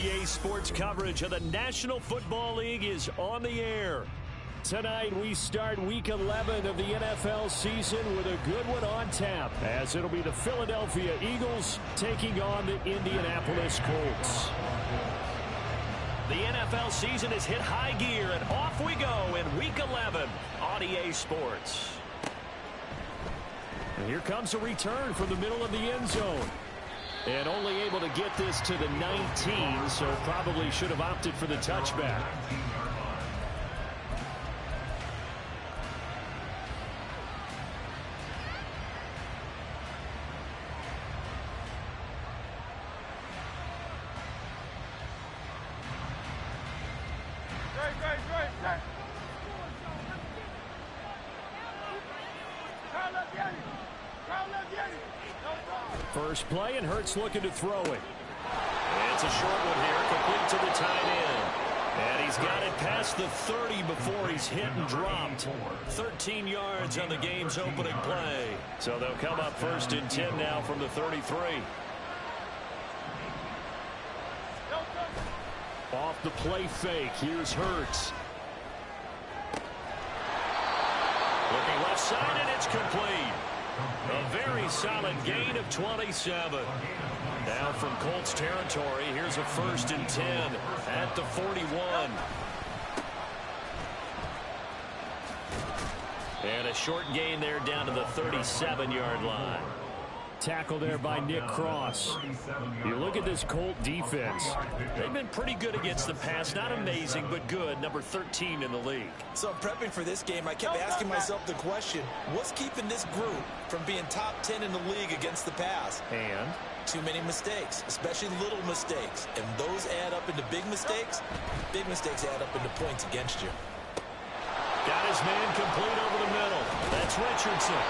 EA Sports coverage of the National Football League is on the air. Tonight, we start Week 11 of the NFL season with a good one on tap, as it'll be the Philadelphia Eagles taking on the Indianapolis Colts. The NFL season has hit high gear, and off we go in Week 11 on EA Sports. And here comes a return from the middle of the end zone. And only able to get this to the 19, so probably should have opted for the touchback. First play, and Hurts looking to throw it. It's a short one here, complete to the tight end. And he's got it past the 30 before he's hit and dropped. 13 yards on the game's opening play. So they'll come up 1st and 10 now from the 33. Off the play fake, here's Hurts. Looking left side, and it's complete. A very solid gain of 27. Now from Colts territory, here's a 1st and 10 at the 41. And a short gain there down to the 37-yard line. Tackle there by Nick Cross. You look at this Colt defense. They've been pretty good against the pass. Not amazing, but good. Number 13 in the league. So prepping for this game, I kept asking myself the question, what's keeping this group from being top 10 in the league against the pass? And? Too many mistakes, especially little mistakes. And those add up into big mistakes. Big mistakes add up into points against you. Got his man complete over the middle. That's Richardson.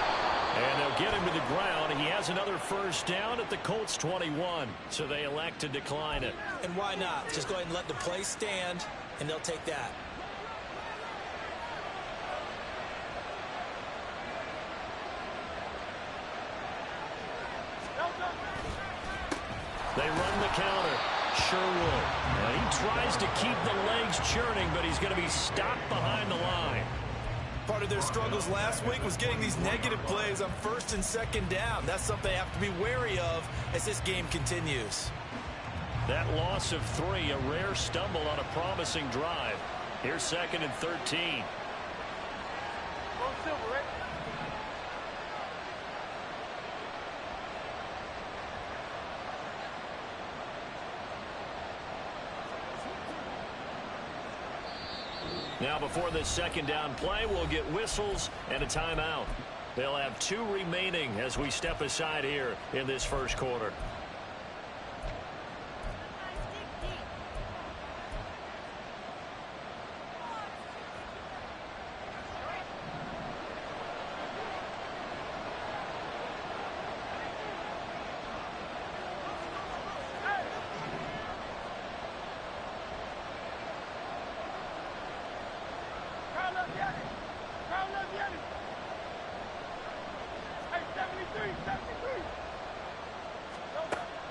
And they'll get him to the ground. He has another 1st down at the Colts 21. So they elect to decline it. And why not? Just go ahead and let the play stand, and they'll take that. They run the counter. Sherwood. And he tries to keep the legs churning, but he's going to be stopped behind the line. Part of their struggles last week was getting these negative plays on 1st and 2nd down. That's something they have to be wary of as this game continues. That loss of 3, a rare stumble on a promising drive. Here's 2nd and 13. Now before this 2nd down play, we'll get whistles and a timeout. They'll have 2 remaining as we step aside here in this 1st quarter.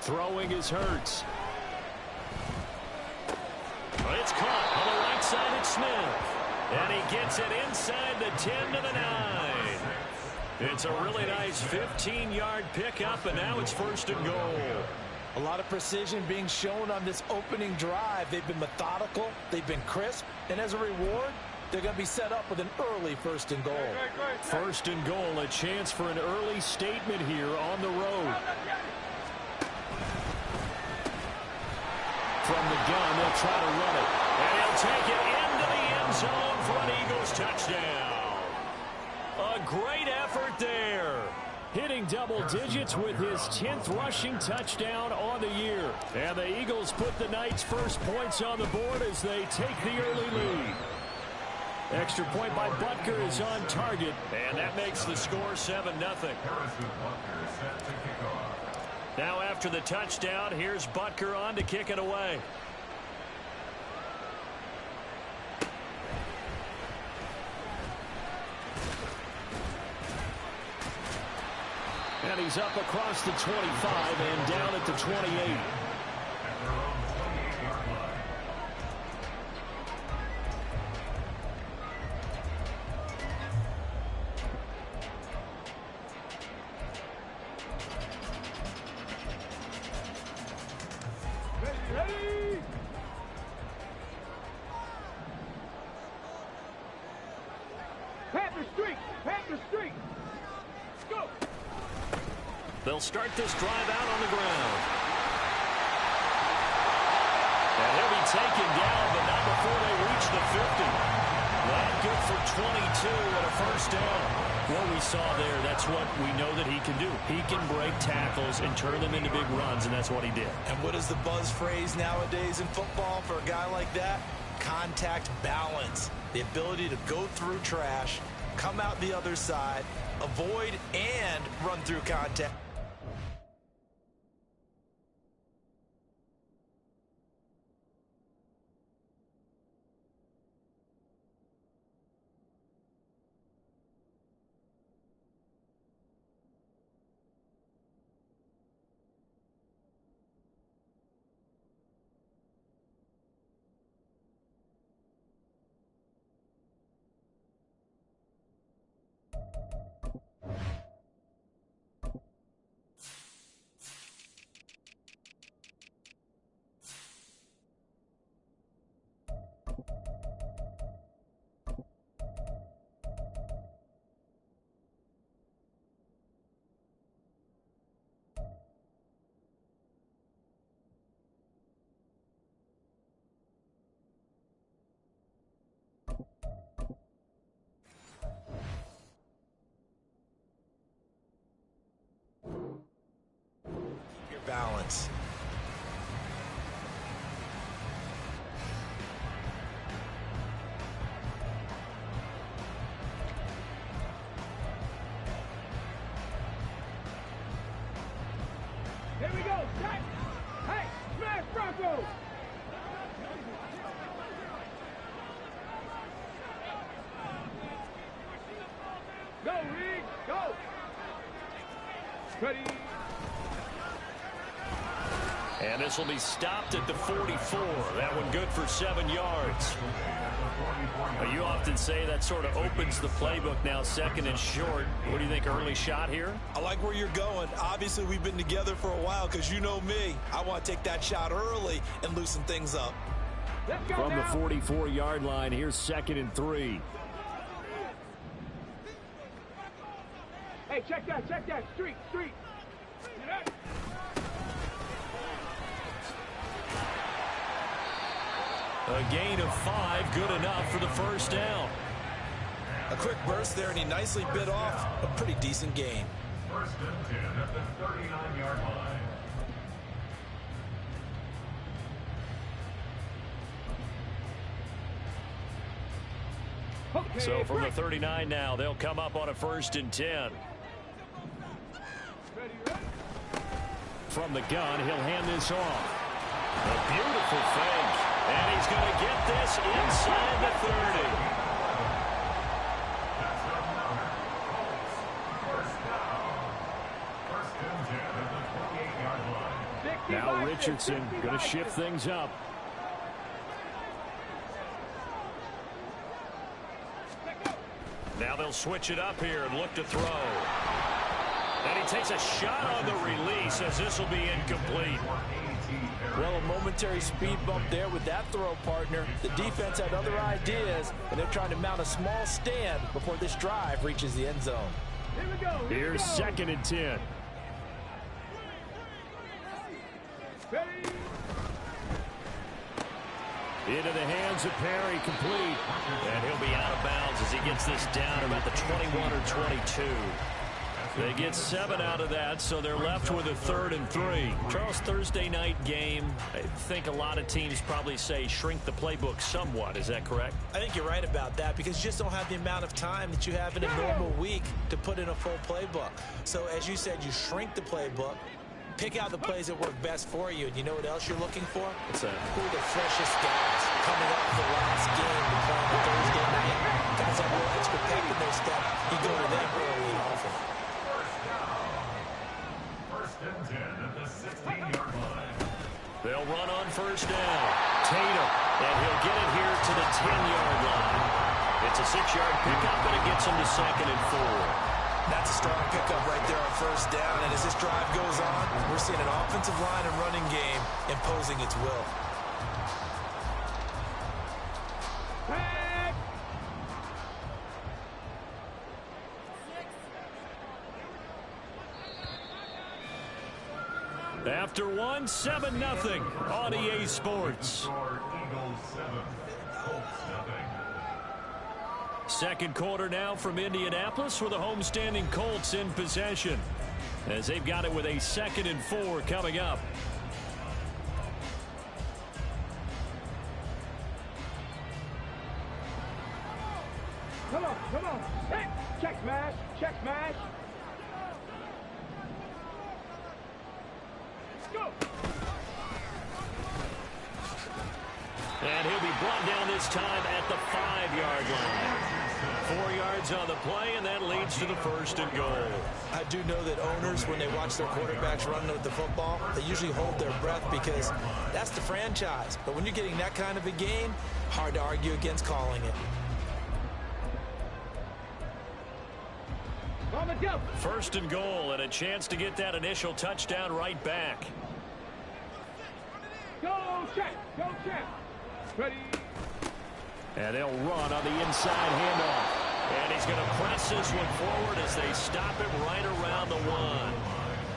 Throwing is Hurts. It's caught on the right side at Smith. And he gets it inside the 10 to the 9. It's a really nice 15-yard pickup, and now it's 1st and goal. A lot of precision being shown on this opening drive. They've been methodical. They've been crisp. And as a reward, they're going to be set up with an early 1st and goal. 1st and goal, a chance for an early statement here on the road. From the gun, they'll try to run it. And he'll take it into the end zone for an Eagles touchdown. A great effort there. Hitting double digits with his 10th rushing touchdown on the year. And the Eagles put the Knights' first points on the board as they take the early lead. Extra point by Butker is on target. And that makes the score 7-0. Now after the touchdown, here's Butker on to kick it away. And he's up across the 25 and down at the 28. Ready? Panther streak! Panther streak! Go! They'll start this drive out on the ground. And he'll be taken down, but not before they reach the 50. That good for 22 and a first down. What we saw there, that's what we know that he can do. He can break tackles and turn them into big runs, and that's what he did. And what is the buzz phrase nowadays in football for a guy like that? Contact balance. The ability to go through trash, come out the other side, avoid and run through contact. Balance. Here we go! Set! Hey! Smash Bronco! Go, Reed! Go! Ready! And this will be stopped at the 44. That one good for 7 yards. You often say that sort of opens the playbook now, second and short. What do you think, early shot here? I like where you're going. Obviously, we've been together for a while because you know me. I want to take that shot early and loosen things up. Let's go From now. the 44-yard line, here's 2nd and 3. Hey, check that, street, street. A gain of 5, good enough for the first down. A quick burst there, and he nicely bit off a pretty decent gain. First and 10 at the 39-yard line. Okay, So from the break. 39 now, they'll come up on a 1st and 10. Ready, ready. From the gun, he'll hand this off. A beautiful fake. And he's going to get this inside the 30. First down. First and 10 at the 28-yard line. 60 Now by Richardson 60 going by to shift 60. things up. Now they'll switch it up here and look to throw. And he takes a shot on the release as this will be incomplete. Well, a momentary speed bump there with that throw, partner. The defense had other ideas, and they're trying to mount a small stand before this drive reaches the end zone. Here we go. Here we Here's go. 2nd and 10. Ready. Into the hands of Perry, complete. And he'll be out of bounds as he gets this down about the 21 or 22. They get 7 out of that, so they're left with a 3rd and 3. Charles, Thursday night game, I think a lot of teams probably say shrink the playbook somewhat. Is that correct? I think you're right about that because you just don't have the amount of time that you have in a normal week to put in a full playbook. So as you said, you shrink the playbook, pick out the plays that work best for you, and you know what else you're looking for? What's that? Who are the freshest guys coming off the last game to play on Thursday night? Guys have a little extra pep in their step. You go to them early and often. First and 10 at the 16-yard line. They'll run on first down. Tatum, and he'll get it here to the 10-yard line. It's a 6-yard pickup, and it gets him to 2nd and 4. That's a strong pickup right there on first down. And as this drive goes on, we're seeing an offensive line and running game imposing its will. After 1, 7-0 on EA Sports. Eagles 7, Colts 0. Second quarter now from Indianapolis with the homestanding Colts in possession, as they've got it with a 2nd and 4 coming up. Come on. Hey, check smash. Go. And he'll be brought down this time at the 5-yard line. 4 yards on the play, and that leads to the 1st and goal. I do know that owners, when they watch their quarterbacks run with the football, they usually hold their breath because that's the franchise. But when you're getting that kind of a game, hard to argue against calling it. On the jump. 1st and goal, and a chance to get that initial touchdown right back. Go check. Ready. And they'll run on the inside handoff. And he's going to press this one forward as they stop it right around the 1.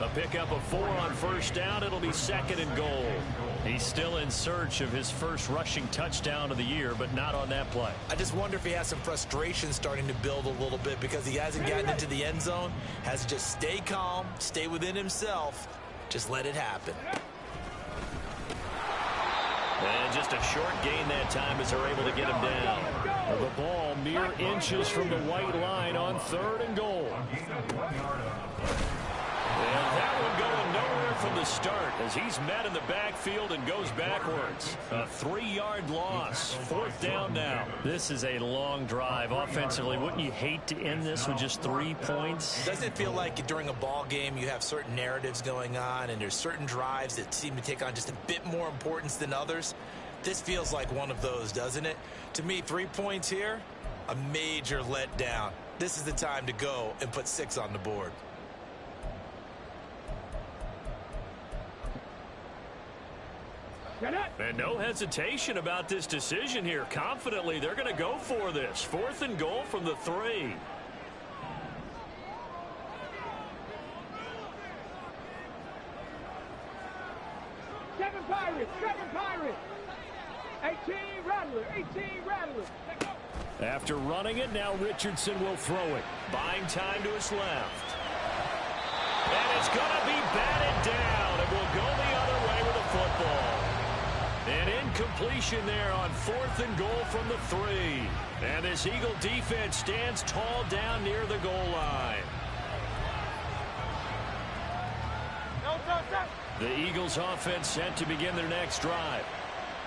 A pickup of 4 on first down. It'll be 2nd and goal. He's still in search of his first rushing touchdown of the year, but not on that play. I just wonder if he has some frustration starting to build a little bit because he hasn't gotten into the end zone. Has to just stay calm, stay within himself, just let it happen. And just a short gain that time as they're able to get him down. The ball mere inches from the white line on 3rd and goal. And that one going nowhere from the start as he's met in the backfield and goes backwards. A 3-yard loss. 4th down now. This is a long drive offensively. Wouldn't you hate to end this with just 3 points? Doesn't it feel like during a ball game you have certain narratives going on and there's certain drives that seem to take on just a bit more importance than others? This feels like one of those, doesn't it? To me, 3 points here, a major letdown. This is the time to go and put 6 on the board. And no hesitation about this decision here. Confidently, they're going to go for this. 4th and goal from the 3. Seven Pirates. 18 Rattlers. After running it, now Richardson will throw it. Buying time to his left. And it's going to be batted down. It will go the other way with the football. An incompletion there on 4th and goal from the 3. And this Eagle defense stands tall down near the goal line. The Eagles offense set to begin their next drive.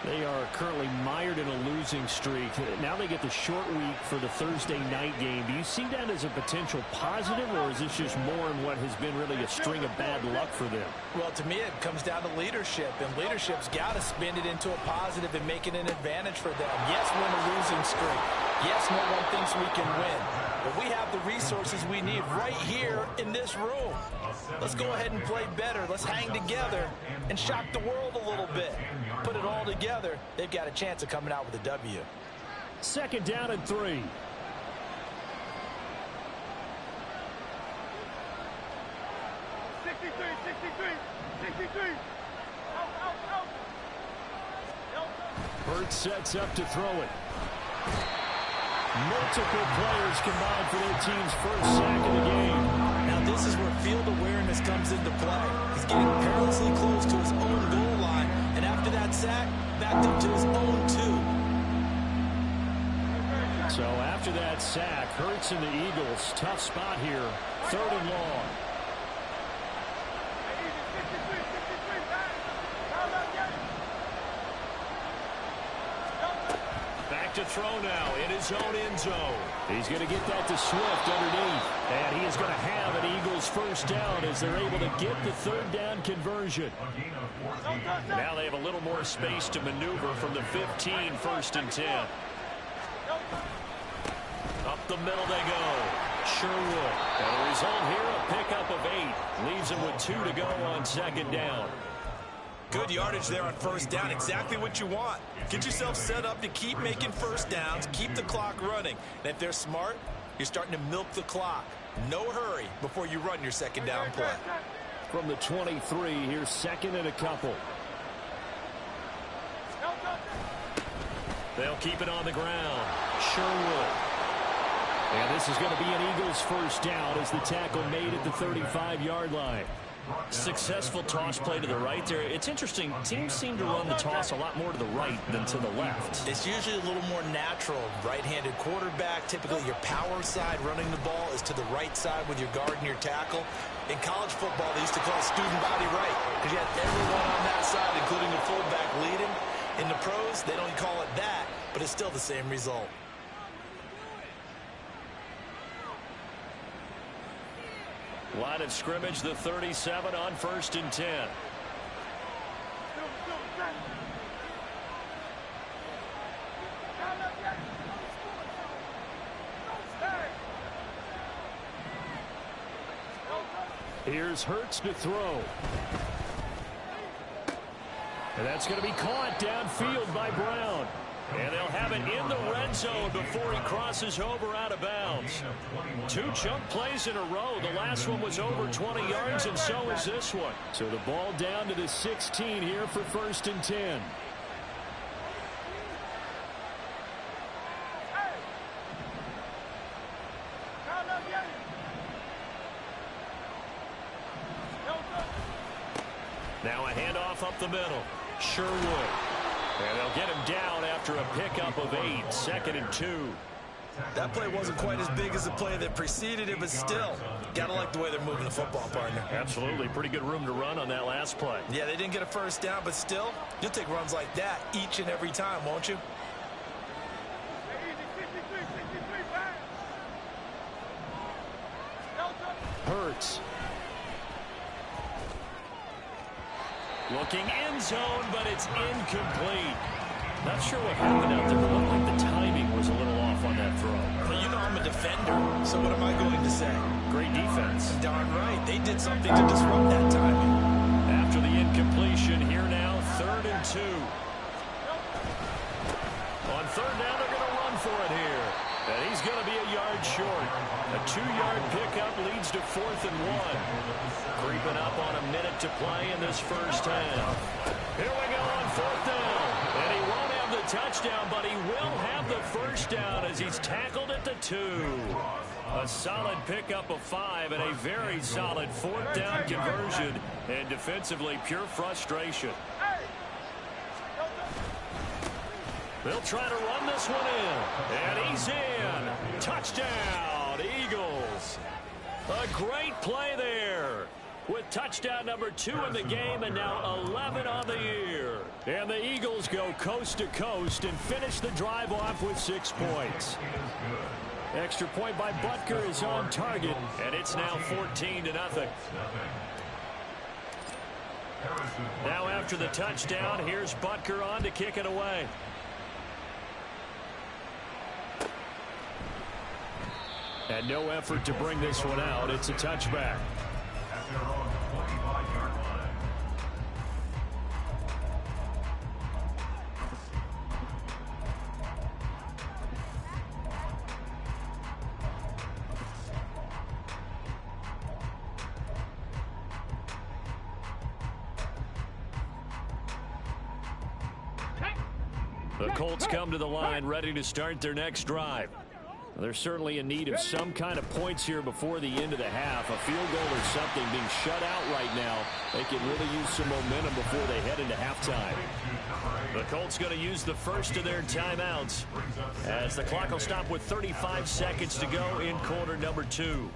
They are currently mired in a losing streak. Now they get the short week for the Thursday night game. Do you see that as a potential positive, or is this just more in what has been really a string of bad luck for them? Well, to me, it comes down to leadership, and leadership's got to spin it into a positive and make it an advantage for them. Yes, we're in a losing streak. Yes, no one thinks we can win. But we have the resources we need right here in this room. Let's go ahead and play better. Let's hang together and shock the world a little bit. Put it all together. They've got a chance of coming out with a W. 2nd down and 3. Hurts sets up to throw it. Multiple players combined for their team's first sack of the game. Now this is where field awareness comes into play. He's getting perilously close to his own goal line, and after that sack, backed up to his own 2. So after that sack, Hurts and the Eagles, tough spot here, 3rd and long. Back back to throw now in his own end zone. He's going to get that to Swift underneath. And he is going to have an Eagles first down as they're able to get the third down conversion. Now they have a little more space to maneuver from the 15, first and 10. Up the middle they go. Sherwood. And the result here, a pickup of 8. Leaves him with 2 to go on second down. Good yardage there on first down. Exactly what you want. Get yourself set up to keep making first downs, keep the clock running. And if they're smart, you're starting to milk the clock. No hurry before you run your second down play. From the 23, here's second and a couple. They'll keep it on the ground. Sherwood. And this is going to be an Eagles first down as the tackle made at the 35-yard line. Successful toss play to the right there. It's interesting. Teams seem to run the toss a lot more to the right than to the left. It's usually a little more natural. Right-handed quarterback, typically your power side running the ball is to the right side with your guard and your tackle. In college football, they used to call it student body right because you had everyone on that side, including the fullback, leading. In the pros, they don't call it that, but it's still the same result. Line of scrimmage, the 37 on first and 10. Here's Hurts to throw. And that's going to be caught downfield by Brown. And they'll have it in the red zone before he crosses over out of bounds. 2 chunk plays in a row. The last one was over 20 yards, and so is this one. So the ball down to the 16 here for first and 10. Now a handoff up the middle. Sherwood. And they'll get him down after a pickup of 8. Second and 2. That play wasn't quite as big as the play that preceded it, but still, gotta like the way they're moving the football, partner. Absolutely. Pretty good room to run on that last play. Yeah, they didn't get a first down, but still, you'll take runs like that each and every time, won't you? Hurts. Looking end zone, but it's incomplete. Not sure what happened out there, but looked like the timing was a little off on that throw. Well, you know I'm a defender, so what am I going to say? Great defense. Darn right. They did something to disrupt that timing. After the incompletion, here now, third and 2. On third down, they're going to run for it here. And he's going to be a yard short. A 2-yard pickup leads to 4th and 1. Creeping up on a minute to play in this first half. Here we go on 4th down. And he won't have the touchdown, but he will have the first down as he's tackled at the 2. A solid pickup of 5 and a very solid 4th down conversion. And defensively, pure frustration. They'll try to run this one in. And he's in. Touchdown, Eagles. A great play there. With touchdown number 2 in the game and now 11 on the year. And the Eagles go coast to coast and finish the drive off with 6 points. Extra point by Butker is on target, and it's now 14-0. Now after the touchdown, here's Butker on to kick it away. And no effort to bring this one out. It's a touchback. The Colts come to the line ready to start their next drive. They're certainly in need of some kind of points here before the end of the half. A field goal or something being shut out right now. They can really use some momentum before they head into halftime. The Colts going to use the first of their timeouts as the clock will stop with 35 seconds to go in quarter number 2.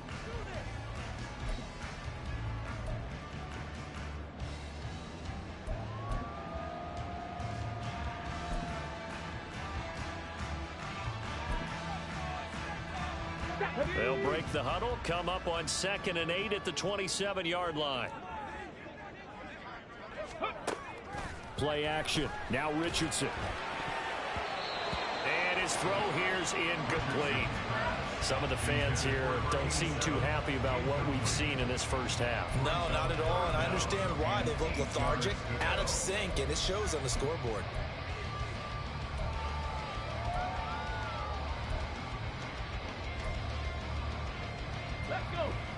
They'll break the huddle, come up on 2nd and 8 at the 27-yard line. Play action. Now Richardson. And his throw here's incomplete. Some of the fans here don't seem too happy about what we've seen in this first half. No, not at all, and I understand why. They've looked lethargic, out of sync, and it shows on the scoreboard.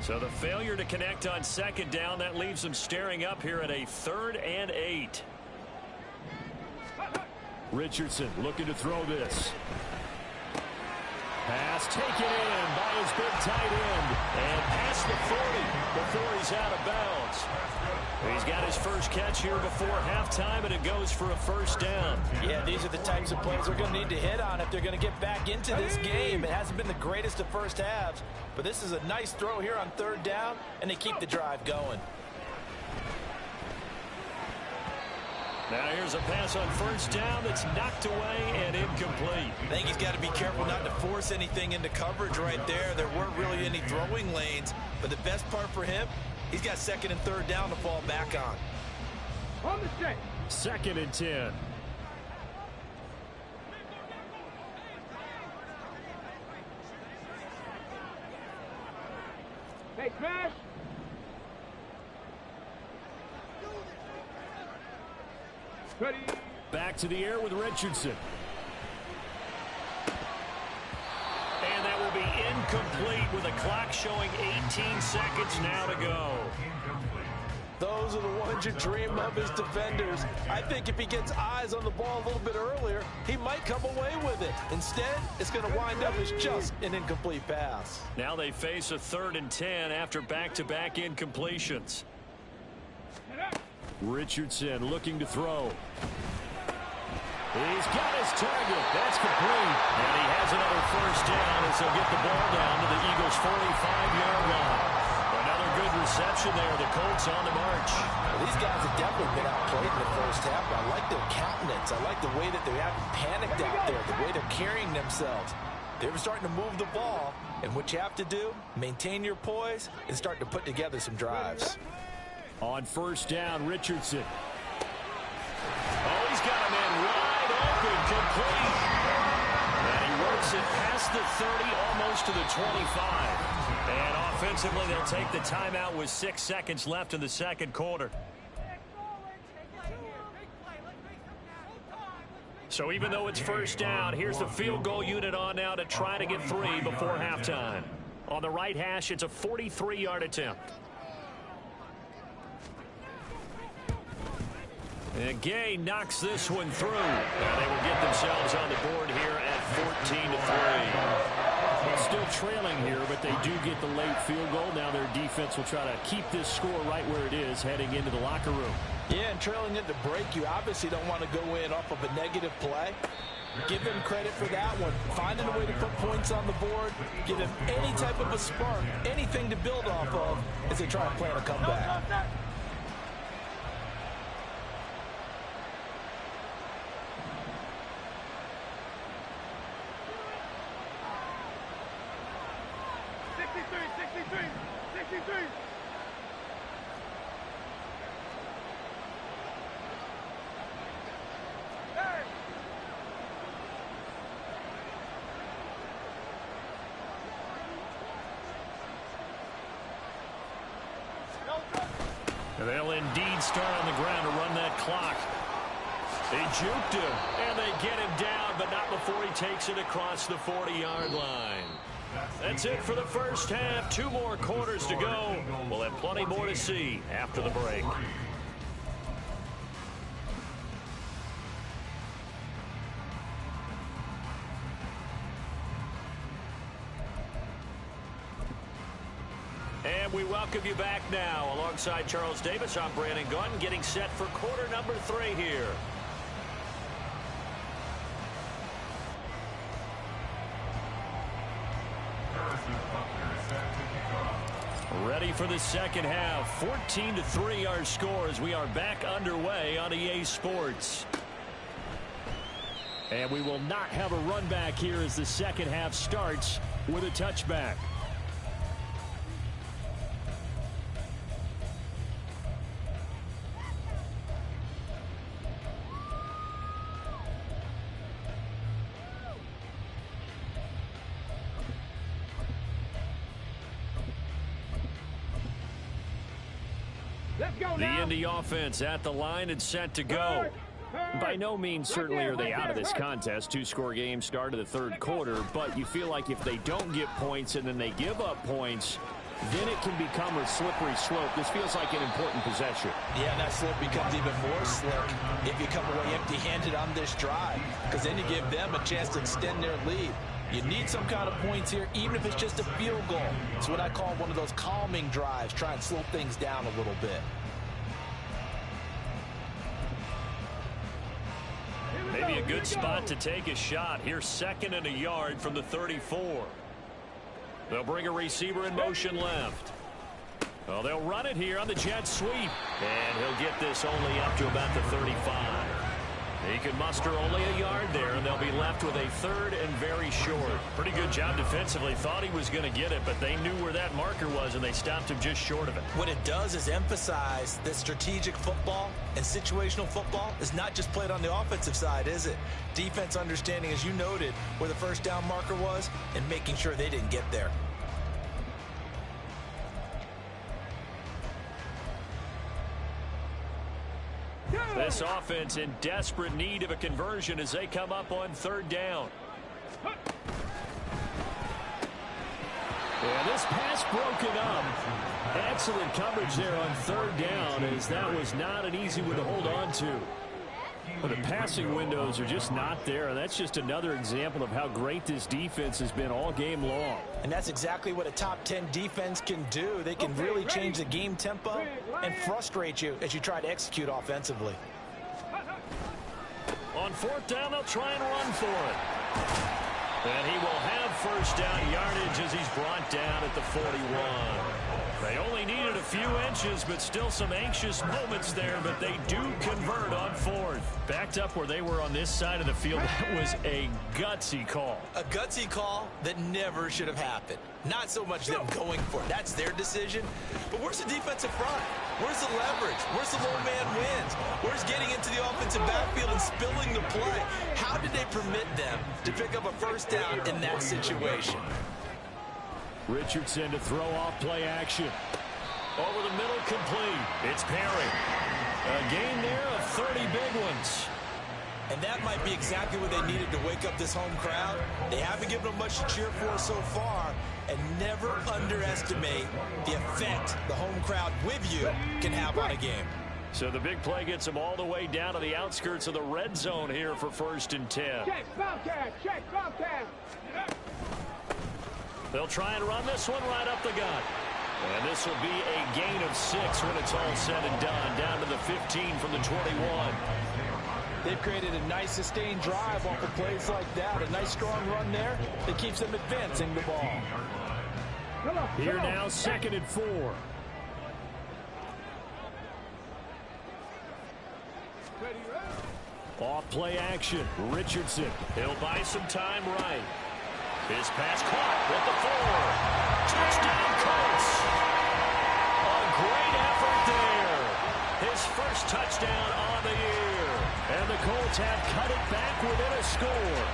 So the failure to connect on 2nd down, that leaves them staring up here at a 3rd and 8. Richardson looking to throw this. Pass taken in by his big tight end. And past the 40 before he's out of bounds. He's got his first catch here before halftime, and it goes for a 1st down. Yeah, these are the types of plays they're going to need to hit on if they're going to get back into this game. It hasn't been the greatest of first halves, but this is a nice throw here on 3rd down, and they keep the drive going. Now here's a pass on 1st down that's knocked away and incomplete. I think he's got to be careful not to force anything into coverage right there. There weren't really any throwing lanes, but the best part for him, he's got 2nd and 3rd down to fall back on. On the check. 2nd and 10. Hey, smash. Ready. Back to the air with Richardson. And that will be incomplete with a clock showing 18 seconds now to go. Those are the ones you dream of as defenders. I think if he gets eyes on the ball a little bit earlier, he might come away with it. Instead, it's going to wind up as just an incomplete pass. Now they face a 3rd and 10 after back-to-back incompletions. Richardson looking to throw. He's got his target. That's complete. And he has another 1st down as they'll get the ball down to the Eagles' 45-yard line. Another good reception there. The Colts on the march. Well, these guys have definitely been outplayed in the first half. I like their countenance. I like the way that they haven't panicked out there, the way they're carrying themselves. They were starting to move the ball, and what you have to do, maintain your poise and start to put together some drives. On 1st down, Richardson. Oh, he's got a man wide open, complete. And he works it past the 30, almost to the 25. And offensively, they'll take the timeout with 6 seconds left in the 2nd quarter. So even though it's 1st down, here's the field goal unit on now to try to get 3 before halftime. On the right hash, it's a 43-yard attempt. And Gay knocks this one through. And they will get themselves on the board here at 14-3. Still trailing here, but they do get the late field goal. Now their defense will try to keep this score right where it is heading into the locker room. Yeah, and trailing into break, you obviously don't want to go in off of a negative play. Give them credit for that one. Finding a way to put points on the board, give them any type of a spark, anything to build off of as they try and plan a comeback. And they'll indeed start on the ground to run that clock. They juked him, and they get him down, but not before he takes it across the 40-yard line. That's it for the first half. 2 more quarters to go. We'll have plenty more to see after the break. And we welcome you back now. Alongside Charles Davis, I'm Brandon Gunn, getting set for quarter number 3 here. Ready for the second half. 14-3 our score as we are back underway on EA Sports. And we will not have a run back here as the second half starts. with a touchback. The Indy offense at the line and set to go. By no means certainly are they out of this contest. Two-score game start of the third quarter, but you feel like if they don't get points and then they give up points, then it can become a slippery slope. This feels like an important possession. Yeah, and that slope becomes even more slick if you come away empty-handed on this drive, because then you give them a chance to extend their lead. You need some kind of points here, even if it's just a field goal. It's what I call one of those calming drives. Try and slow things down a little bit. Maybe a good spot to take a shot. Here's 2nd and a yard from the 34. They'll bring a receiver in motion left. Well, they'll run it here on the jet sweep. And he'll get this only up to about the 35. He can muster only a yard there, and they'll be left with a 3rd and very short. Pretty good job defensively. Thought he was going to get it, but they knew where that marker was, and they stopped him just short of it. What it does is emphasize that strategic football and situational football is not just played on the offensive side, is it? Defense understanding, as you noted, where the first down marker was and making sure they didn't get there. This offense in desperate need of a conversion as they come up on 3rd down. And this pass broken up. Excellent coverage there on 3rd down, as that was not an easy one to hold on to. But the passing windows are just not there, and that's just another example of how great this defense has been all game long. And that's exactly what a top 10 defense can do. They can really change the game tempo and frustrate you as you try to execute offensively. On 4th down, they'll try and run for it. And he will have first down yardage as he's brought down at the 41. They only needed a few inches, but still some anxious moments there, but they do convert on 4th. Backed up where they were on this side of the field, that was a gutsy call. A gutsy call that never should have happened. Not so much them going for it. That's their decision. But where's the defensive front? Where's the leverage? Where's the low man wins? Where's getting into the offensive backfield and spilling the play? How did they permit them to pick up a first down in that situation? Richardson to throw off play action. Over the middle, complete. It's Perry. A gain there of 30 big ones. And that might be exactly what they needed to wake up this home crowd. They haven't given them much to cheer for so far. And never underestimate the effect the home crowd with you can have on a game. So the big play gets them all the way down to the outskirts of the red zone here for 1st and 10. Check, Bobcat, check, Bobcat. They'll try and run this one right up the gut. And this will be a gain of 6 when it's all said and done. Down to the 15 from the 21. They've created a nice sustained drive off of plays like that. A nice strong run there that keeps them advancing the ball. Here now, 2nd and 4. Off play action. Richardson. He'll buy some time right. His pass caught at the 4. Touchdown, Colts. A great effort there. His first touchdown on the year. And the Colts have cut it back within a score.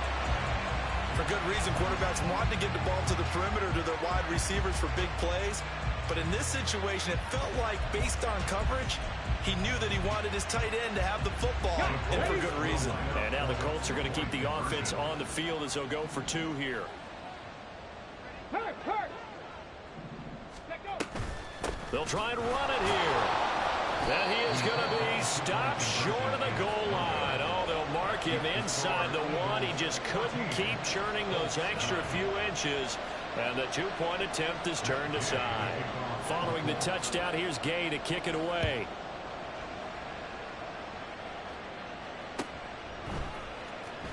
For good reason, quarterbacks want to get the ball to the perimeter to their wide receivers for big plays. But in this situation, it felt like, based on coverage, he knew that he wanted his tight end to have the football, and for good reason. And now the Colts are going to keep the offense on the field as they'll go for 2 here. They'll try and run it here. And he is going to be stopped short of the goal line. Oh, they'll mark him inside the 1. He just couldn't keep churning those extra few inches. And the 2-point attempt is turned aside. Following the touchdown, here's Gay to kick it away.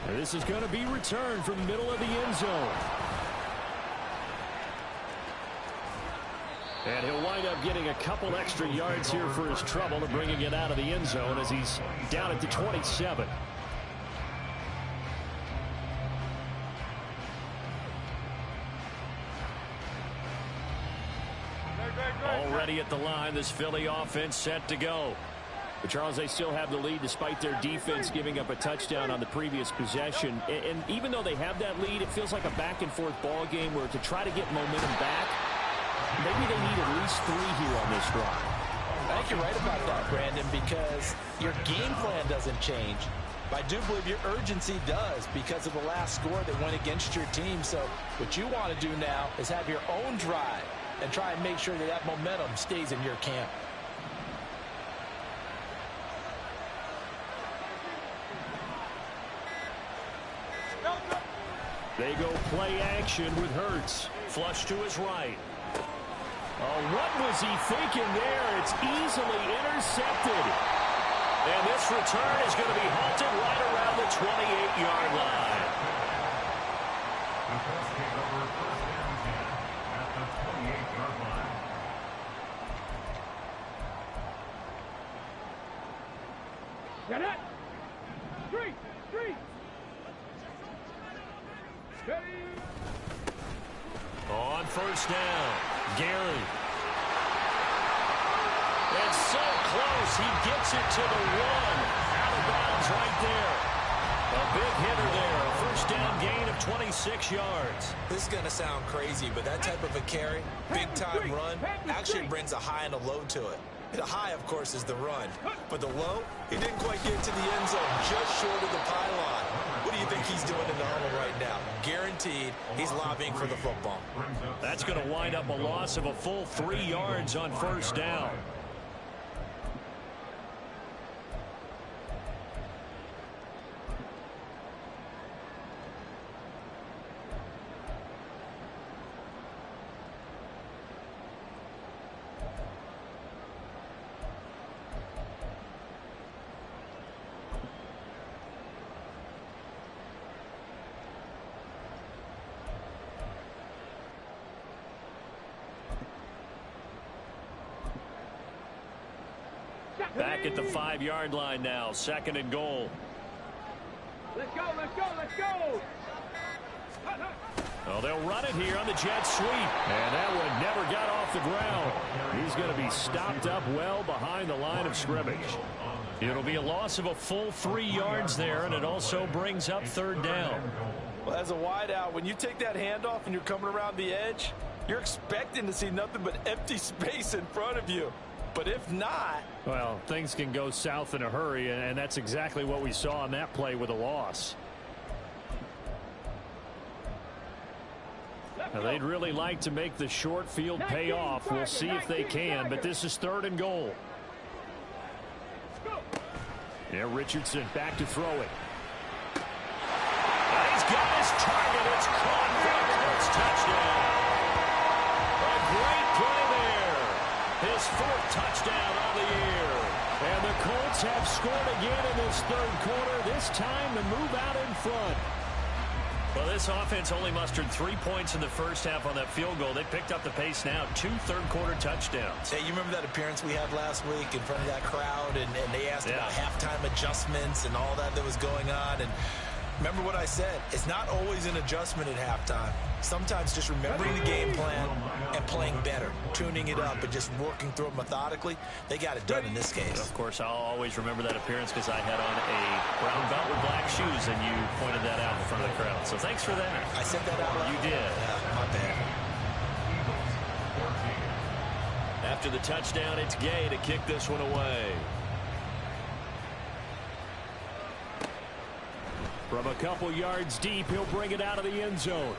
And this is going to be returned from the middle of the end zone. And he'll wind up getting a couple extra yards here for his trouble and bringing it out of the end zone as he's down at the 27. ready at the line. This Philly offense set to go. But Charles, they still have the lead despite their defense giving up a touchdown on the previous possession. And even though they have that lead, it feels like a back-and-forth ball game where to try to get momentum back, maybe they need at least 3 here on this drive. I think you're right about that, Brandon, because your game plan doesn't change. But I do believe your urgency does because of the last score that went against your team. So what you want to do now is have your own drive and try and make sure that that momentum stays in your camp. They go play action with Hurts. Flush to his right. Oh, what was he thinking there? It's easily intercepted. And this return is going to be halted right around the 28-yard line. The first kick over first and 10 at the 28-yard line. Get it! Street! Street! Steady! On first down, Gary. And so close, he gets it to the 1. Out of bounds right there. A big hitter there, a first down gain of 26 yards. This is going to sound crazy, but that type of a carry, big-time run, actually brings a high and a low to it. The high, of course, is the run. But the low, he didn't quite get to the end zone, just short of the pylon. What do you think he's doing in the huddle right now? Guaranteed he's lobbying for the football. That's going to wind up a loss of a full 3 yards on first down. Back at the 5-yard line now, 2nd and goal. Let's go, let's go, let's go! Oh, they'll run it here on the jet sweep. And that one never got off the ground. He's going to be stopped up well behind the line of scrimmage. It'll be a loss of a full 3 yards there, and it also brings up 3rd down. Well, as a wideout, when you take that handoff and you're coming around the edge, you're expecting to see nothing but empty space in front of you. But if not... Well, things can go south in a hurry, and that's exactly what we saw on that play with a loss. Now, they'd really like to make the short field pay off. We'll see if they can, but this is 3rd and goal. Yeah, Richardson back to throw it. And he's got his target. It's caught for a Colts touchdown. A great play there. His 4th touchdown on the year. And the Colts have scored again in this 3rd quarter, this time to move out in front. Well, this offense only mustered 3 points in the first half on that field goal. They picked up the pace now, 2 third-quarter touchdowns. Hey, you remember that appearance we had last week in front of that crowd, and they asked about halftime adjustments and all that was going on, and remember what I said, it's not always an adjustment at halftime. Sometimes just remembering the game plan and playing better, tuning it up and just working through it methodically. They got it done in this case. Of course, I'll always remember that appearance because I had on a brown belt with black shoes, and you pointed that out in front of the crowd. So thanks for that. I said that out loud? You did. Yeah, my bad. After the touchdown, it's Gay to kick this one away. From a couple yards deep, he'll bring it out of the end zone.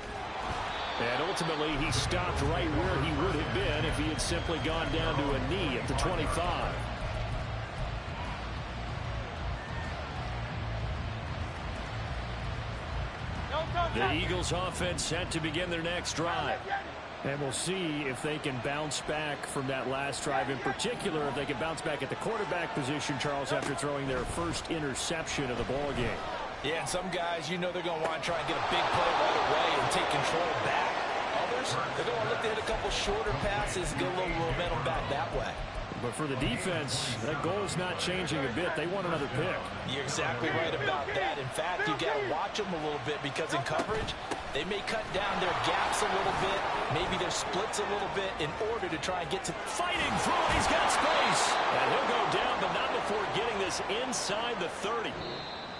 And ultimately, he stopped right where he would have been if he had simply gone down to a knee at the 25. The Eagles offense set to begin their next drive. And we'll see if they can bounce back from that last drive. In particular, if they can bounce back at the quarterback position, Charles, after throwing their first interception of the ball game. Yeah, and some guys, you know they're going to want to try and get a big play right away and take control back. Others, they're going to look to hit a couple shorter passes and get a little momentum back that way. But for the defense, that goal is not changing a bit. They want another pick. You're exactly right about that. In fact, you got to watch them a little bit because in coverage, they may cut down their gaps a little bit, maybe their splits a little bit in order to try and get to... Fighting through, he's got space. And he'll go down, but not before getting this inside the 30.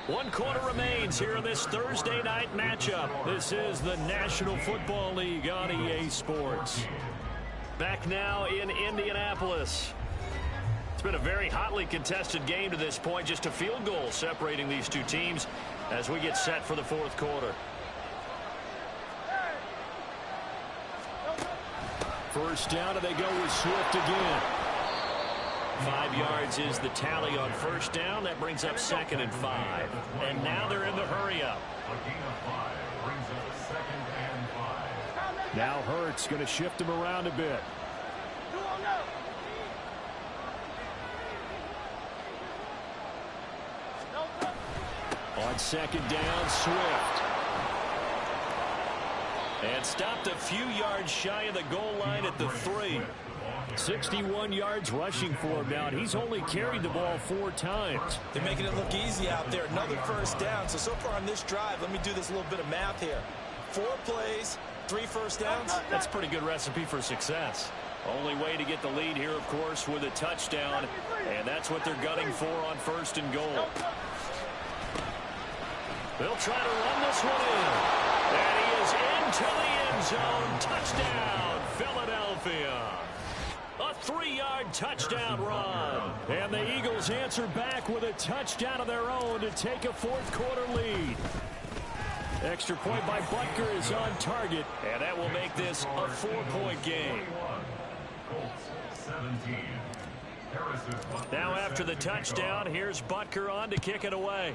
1 quarter remains here in this Thursday night matchup. This is the National Football League on EA Sports. Back now in Indianapolis. It's been a very hotly contested game to this point. Just a field goal separating these two teams as we get set for the 4th quarter. First down, and they go with Swift again. 5 yards is the tally on first down. That brings up 2nd and 5. And now they're in the hurry-up. Now Hurts going to shift him around a bit. On 2nd down, Swift. And stopped a few yards shy of the goal line at the 3. 61 yards rushing for him now, and he's only carried the ball 4 times. They're making it look easy out there. Another first down. So far on this drive, let me do this little bit of math here. 4 plays, 3 first downs. That's a pretty good recipe for success. Only way to get the lead here, of course, with a touchdown, and that's what they're gunning for on 1st and goal. They'll try to run this one in. And he is into the end zone. Touchdown, Philadelphia. A 3-yard touchdown run. And the Eagles answer back with a touchdown of their own to take a 4th quarter lead. Extra point by Butker is on target, and that will make this a 4-point game. Now after the touchdown, here's Butker on to kick it away.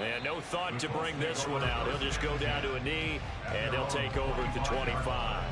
And no thought to bring this one out. He'll just go down to a knee, and he'll take over at the 25.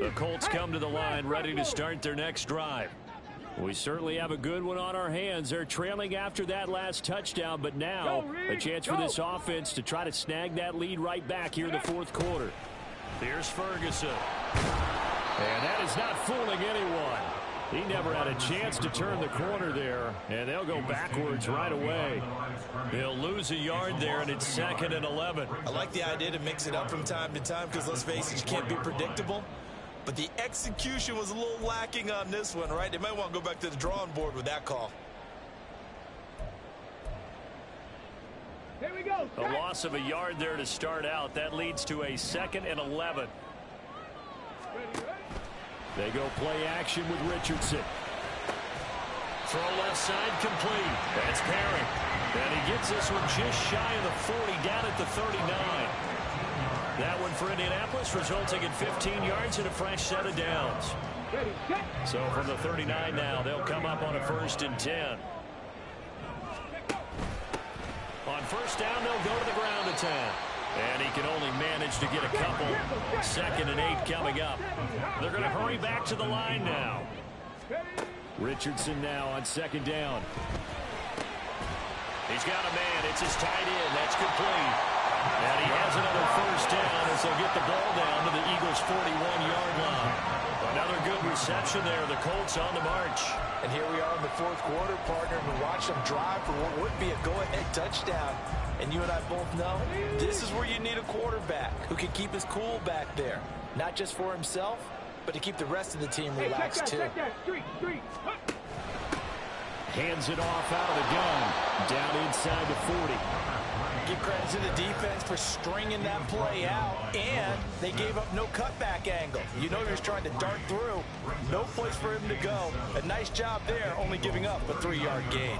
The Colts come to the line ready to start their next drive. We certainly have a good one on our hands. They're trailing after that last touchdown, but now a chance for this offense to try to snag that lead right back here in the 4th quarter. Here's Ferguson. And that is not fooling anyone. He never had a chance to turn the corner there, and they'll go backwards right away. They'll lose a yard there, and it's 2nd and 11. I like the idea to mix it up from time to time because, let's face it, you can't be predictable. But the execution was a little lacking on this one, right? They might want to go back to the drawing board with that call. Here we go. A loss of a yard there to start out. That leads to a 2nd and 11. They go play action with Richardson. Throw left side complete. That's Perry. And he gets this one just shy of the 40 down at the 39. That one for Indianapolis resulting in 15 yards and a fresh set of downs. So from the 39 now, they'll come up on a 1st and 10. On 1st down, they'll go to the ground attack. And he can only manage to get a couple. 2nd and 8 coming up. They're going to hurry back to the line now. Richardson now on 2nd down. He's got a man. It's his tight end. That's complete. And he has another 1st down as they'll get the ball down to the Eagles' 41-yard line. Another good reception there. The Colts on the march. And here we are in the 4th quarter, partner, and we watch them drive for what would be a go-ahead touchdown. And you and I both know this is where you need a quarterback who can keep his cool back there. Not just for himself, but to keep the rest of the team relaxed, too. Hands it off out of the gun. Down inside the 40. Give credit to the defense for stringing that play out, and they gave up no cutback angle. You know he was trying to dart through. No place for him to go. A nice job there, only giving up a 3-yard gain.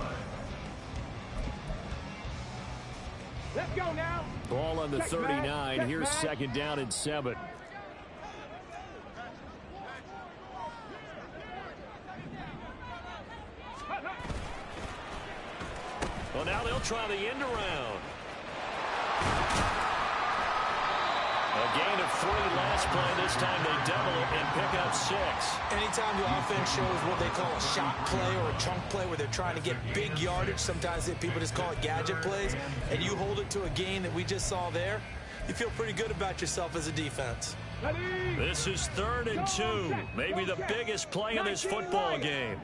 Let's go now. Ball on the 39. Here's 2nd down and 7. Well, now they'll try the end around. A gain of 3 last play. This time they double it and pick up 6. Anytime the offense shows what they call a shot play or a chunk play where they're trying to get big yardage, sometimes people just call it gadget plays, and you hold it to a gain that we just saw there, you feel pretty good about yourself as a defense. This is 3rd and 2. Maybe the biggest play in this football game.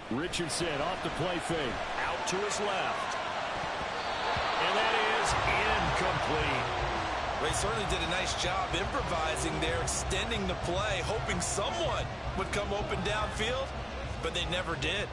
Richardson off the play fake. Out to his left. And that is incomplete. They certainly did a nice job improvising there, extending the play, hoping someone would come open downfield, but they never did.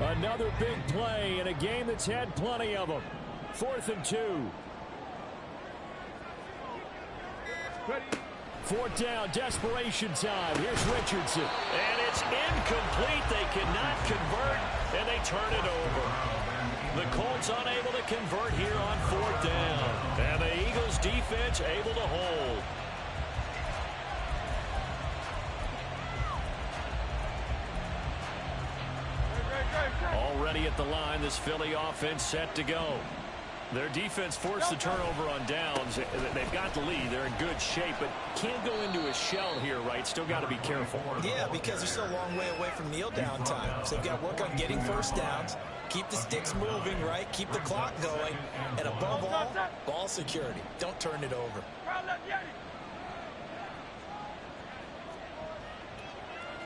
Another big play in a game that's had plenty of them. 4th and 2. 4th down, desperation time. Here's Richardson. And it's incomplete. They cannot convert, and they turn it over. The Colts unable to convert here on 4th down. And the Eagles defense able to hold. Already at the line, this Philly offense set to go. Their defense forced the turnover on downs. They've got the lead. They're in good shape, but can't go into a shell here, right? Still got to be careful. Yeah, because they're still a long way away from kneel down time. So they've got to work on getting first downs, keep the sticks moving, right? Keep the clock going, and above all, ball security. Don't turn it over.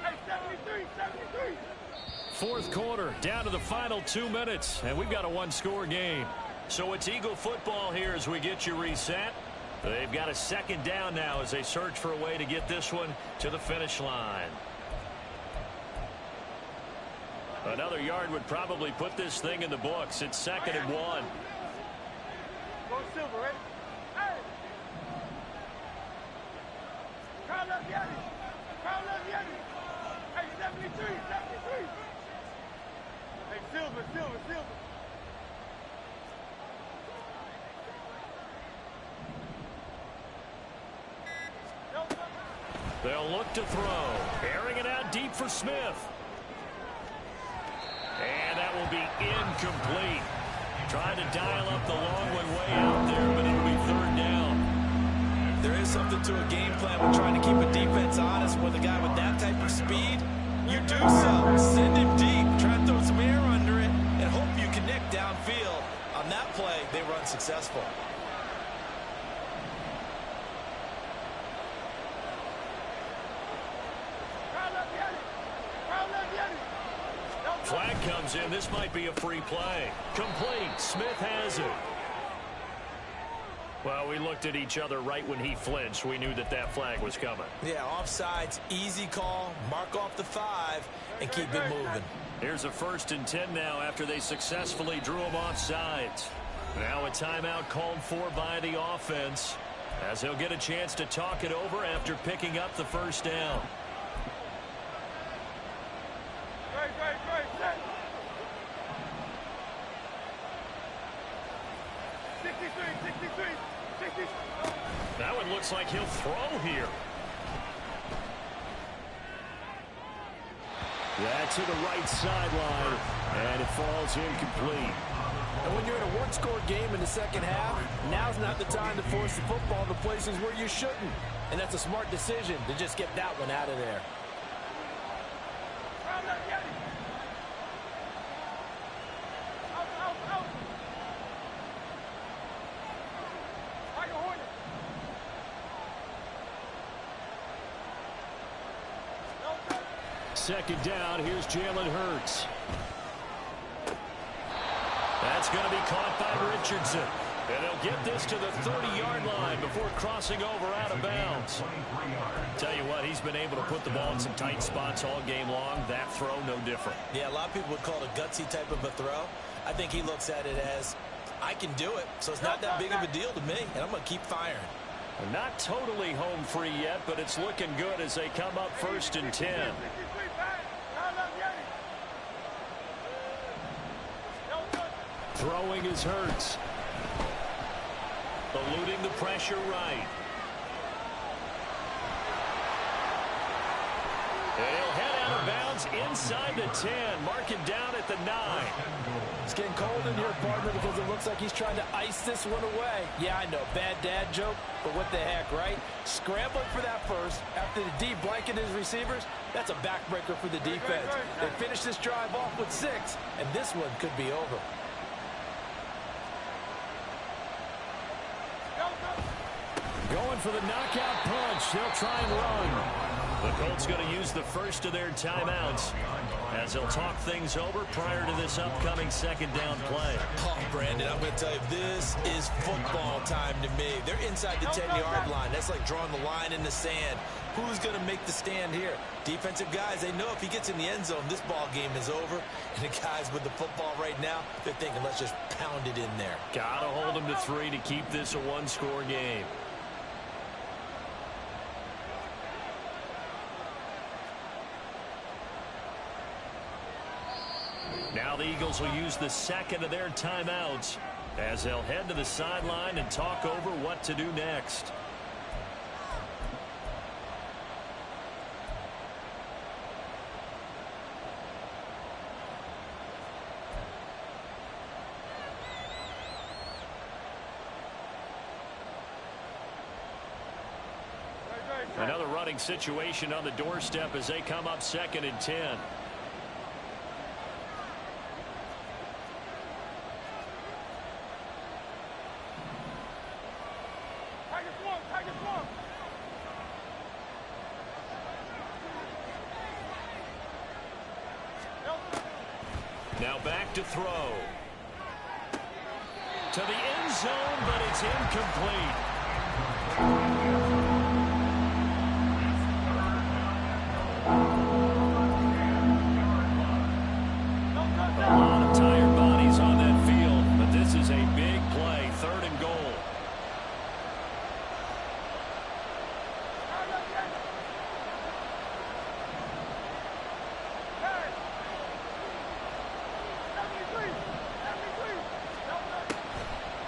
Hey, 73, 73. 4th quarter, down to the final 2 minutes, and we've got a 1-score game. So it's Eagle football here as we get you reset. They've got a 2nd down now as they search for a way to get this one to the finish line. Another yard would probably put this thing in the books. It's 2nd and 1. Go Silver, right? Hey! Carl Yeti! Carl Yeti! Hey, 73, 73! Hey, Silver, Silver, Silver! They'll look to throw. Airing it out deep for Smith. And that will be incomplete. Trying to dial up the long one way out there, but it'll be 3rd down. There is something to a game plan with trying to keep a defense honest with a guy with that type of speed. You do so. Send him deep. Try to throw some air under it and hope you connect downfield. On that play, they were unsuccessful. Flag comes in. This might be a free play. Complete. Smith has it. Well, we looked at each other right when he flinched. We knew that that flag was coming. Yeah, offsides, easy call. Mark off the 5 and keep it moving. Here's a 1st and 10 now after they successfully drew him offsides. Now a timeout called for by the offense as he'll get a chance to talk it over after picking up the 1st down. Great, set. 63. That one looks like he'll throw here. That's to the right sideline, and it falls incomplete. And when you're in a 1-score game in the 2nd half, now's not the time to force the football to places where you shouldn't. And that's a smart decision to just get that one out of there. Second down, here's Jalen Hurts. That's going to be caught by Richardson. And they'll get this to the 30-yard line before crossing over out of bounds. Tell you what, he's been able to put the ball in some tight spots all game long. That throw, no different. Yeah, a lot of people would call it a gutsy type of a throw. I think he looks at it as, I can do it, so it's not that big of a deal to me, and I'm going to keep firing. Not totally home free yet, but it's looking good as they come up 1st and 10. Throwing is Hurts. Eluding the pressure right. And he'll head out of bounds inside the 10. Mark him down at the 9. It's getting cold in here, partner, because it looks like he's trying to ice this one away. Yeah, I know, bad dad joke, but what the heck, right? Scrambling for that first after the D blanket his receivers. That's a backbreaker for the defense. They finish this drive off with 6, and this one could be over. Going for the knockout punch. They'll try and run. The Colts going to use the first of their timeouts as they'll talk things over prior to this upcoming 2nd down play. Oh, Brandon, I'm going to tell you, this is football time to me. They're inside the 10-yard line. That's like drawing the line in the sand. Who's going to make the stand here? Defensive guys, they know if he gets in the end zone, this ball game is over. And the guys with the football right now, they're thinking, let's just pound it in there. Got to hold them to 3 to keep this a one-score game. Now the Eagles will use the 2nd of their timeouts as they'll head to the sideline and talk over what to do next. Another running situation on the doorstep as they come up 2nd and 10. Now back to throw. To the end zone, but it's incomplete. A lot of tired bodies on that field, but this is a big play. 3rd and goal.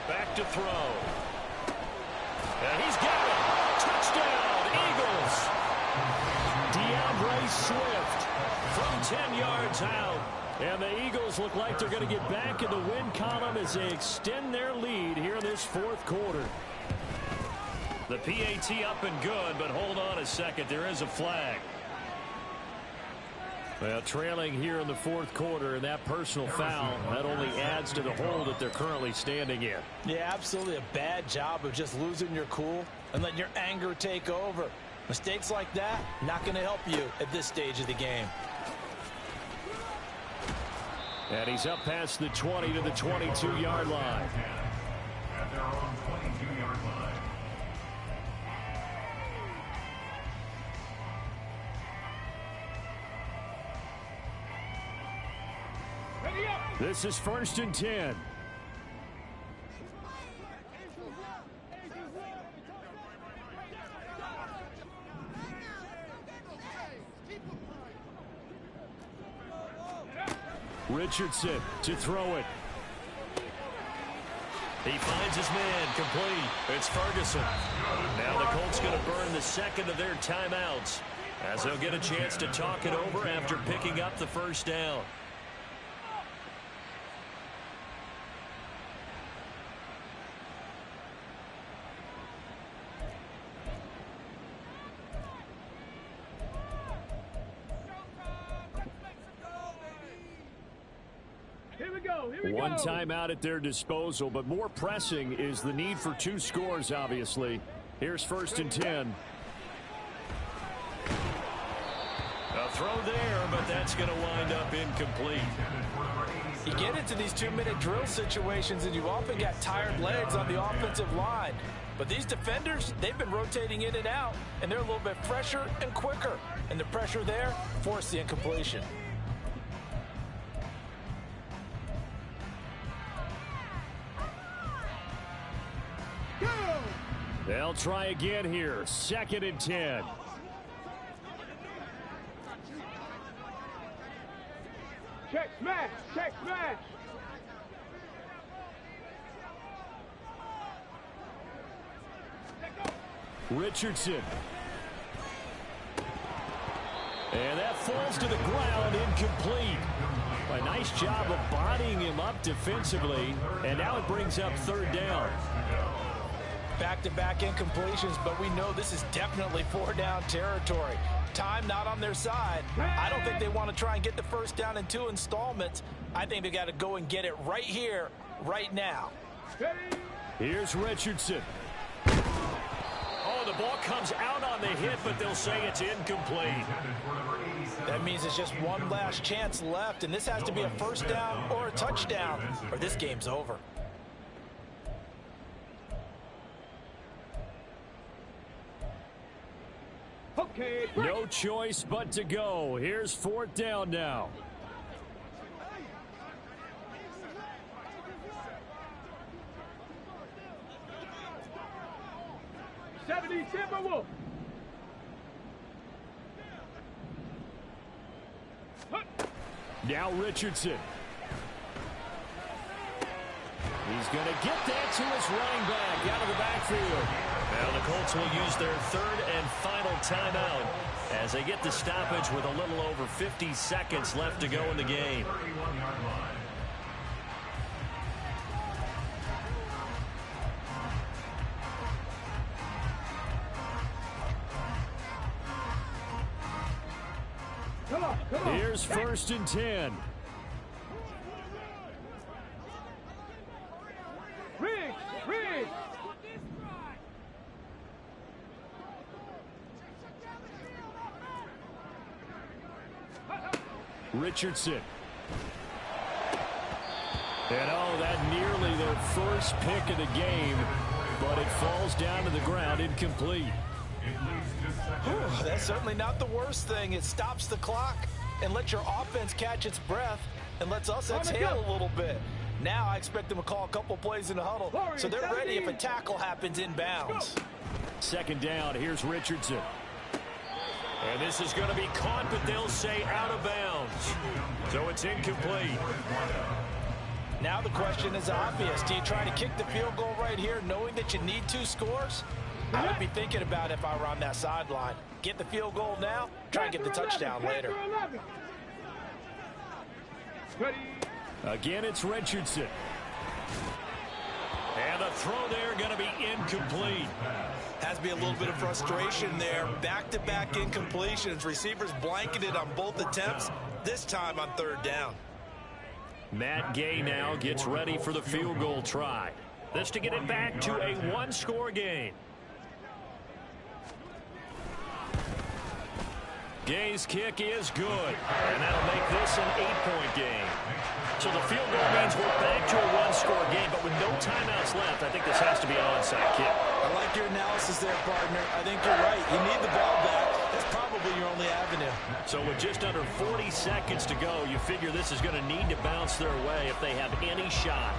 Back to throw. And he's got it. Touchdown, Eagles. DeAndre Swift from 10 yards out. And the Eagles look like they're going to get back in the win column as they extend their lead here in this 4th quarter. The PAT up and good, but hold on a second. There is a flag. Well, trailing here in the 4th quarter, and that personal foul, that only adds to the hole that they're currently standing in. Yeah, absolutely a bad job of just losing your cool and letting your anger take over. Mistakes like that, not going to help you at this stage of the game. And he's up past the 20 to the 22-yard line. At their own 22-yard line. This is 1st and 10. Richardson to throw it. He finds his man complete. It's Ferguson. Now the Colts going to burn the 2nd of their timeouts as they'll get a chance to talk it over after picking up the 1st down. One timeout at their disposal, but more pressing is the need for 2 scores, obviously. Here's 1st and 10. A throw there, but that that's going to wind up incomplete. You get into these 2-minute drill situations, and you often got tired legs on the offensive line. But these defenders, they've been rotating in and out, and they're a little bit fresher and quicker. And the pressure there forced the incompletion. They'll try again here. 2nd and 10. Check smash, check smash. Richardson. And that falls to the ground, incomplete. A nice job of bodying him up defensively, and now it brings up 3rd down. Back-to-back incompletions, but we know this is definitely 4-down territory. Time not on their side. I don't think they want to try and get the 1st down in 2 installments. I think they got to go and get it right here, right now. Here's Richardson. Oh, the ball comes out on the hit, but they'll say it's incomplete. That means it's just one last chance left, and this has to be a 1st down or a touchdown, or this game's over. Okay, No choice but to go. Here's 4th down now. Timberwolf. Now Richardson. He's going to get that to his running back out of the backfield. Now the Colts will use their 3rd and final timeout as they get the stoppage with a little over 50 seconds left to go in the game. Come on. Here's 1st and 10. Riggs. Richardson. And oh, that nearly their first pick of the game, but it falls down to the ground incomplete. That's certainly not the worst thing. It stops the clock and lets your offense catch its breath and lets us exhale a little bit. Now I expect them to call a couple plays in the huddle, so they're ready if a tackle happens inbounds. 2nd down, here's Richardson. And this is going to be caught, but they'll say out of bounds. So it's incomplete. Now the question is obvious. Do you try to kick the field goal right here knowing that you need 2 scores? I would be thinking about it if I were on that sideline. Get the field goal now, try and get the touchdown later. Again, it's Richardson. And the throw there going to be incomplete. Has to be a little bit of frustration there. Back-to-back incompletions. Receivers blanketed on both attempts, this time on 3rd down. Matt Gay now gets ready for the field goal try. This to get it back to a 1-score game. Gay's kick is good, and that'll make this an 8-point game. So the field goal means we're back to a 1-score game, but with no timeouts left, I think this has to be an onside kick. I like your analysis there, partner. I think you're right. You need the ball back. That's probably your only avenue. So with just under 40 seconds to go, you figure this is going to need to bounce their way if they have any shot.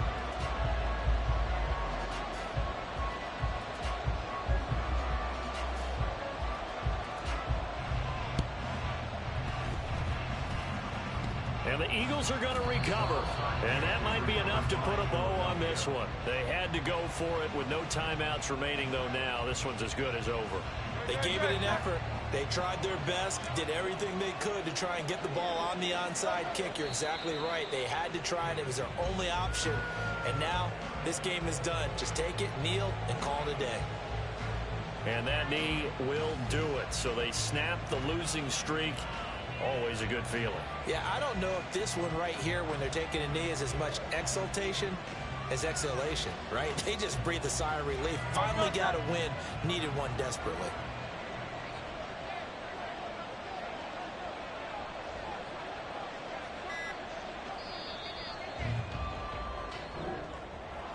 And the Eagles are going to recover. And that might be enough to put a bow on this one. They had to go for it with no timeouts remaining, though now. This one's as good as over. They gave it an effort. They tried their best, did everything they could to try and get the ball on the onside kick. You're exactly right. They had to try it. It was their only option. And now this game is done. Just take it, kneel, and call it a day. And that knee will do it. So they snap the losing streak. Always a good feeling. Yeah, I don't know if this one right here, when they're taking a knee, is as much exultation as exhalation, right? They just breathed a sigh of relief. Finally got a win. Needed one desperately.